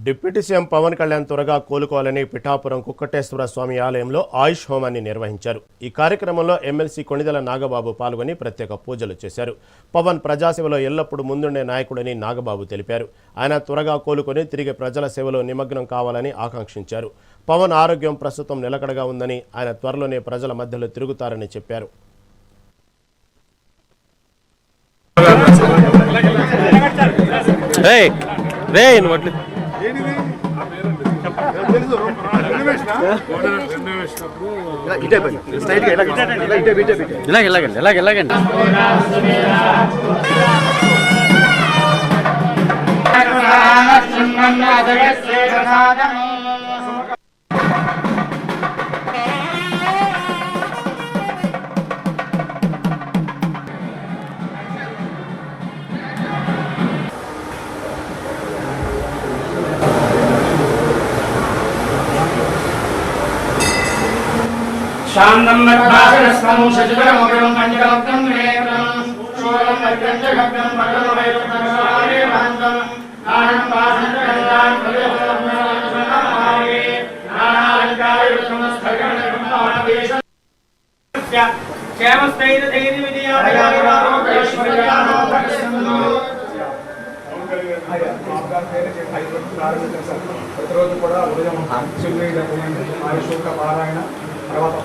Deputy CM Pawan Kalyan త్వరగా కోలుకోవాలని పిఠాపురం కుక్కటేశ్వర స్వామి ఆలయంలో ఆయుష్ హోమాన్ని నిర్వహించారు. ఈ కార్యక్రమంలో ఎమ్మెల్సీ కొణిదెల నాగబాబు పాల్గొని ప్రత్యేక పూజలు చేశారు. పవన్ ప్రజాసేవలో ఎల్లప్పుడూ ముందుండే నాయకుడని నాగబాబు తెలిపారు. ఆయన త్వరగా కోలుకొని తిరిగి ప్రజల సేవలో నిమగ్నం కావాలని ఆకాంక్షించారు. పవన్ ఆరోగ్యం ప్రస్తుతం నిలకడగా ఉందని, ఆయన త్వరలోనే ప్రజల మధ్యలో తిరుగుతారని చెప్పారు. शांतं मद्भासनस्तं शशिधरमुग्रं पञ्चकलब्धं नेत्रं शूलं मध्यञ्जघग्नं पटलवैरुद्धं भान्तं नानं वासनगन्धान् प्रयोगमाये नानालङ्कारयुक्तमस्तगणकुम्भाणवेशस्य क्षेमस्थैर्यधैर्यविजयाभयारोग्यैश्वर्याणो भक्ष्यन्तु ప్రతిరోజు కూడా ఉదయం ఆయుషోక పారాయణ తర్వాత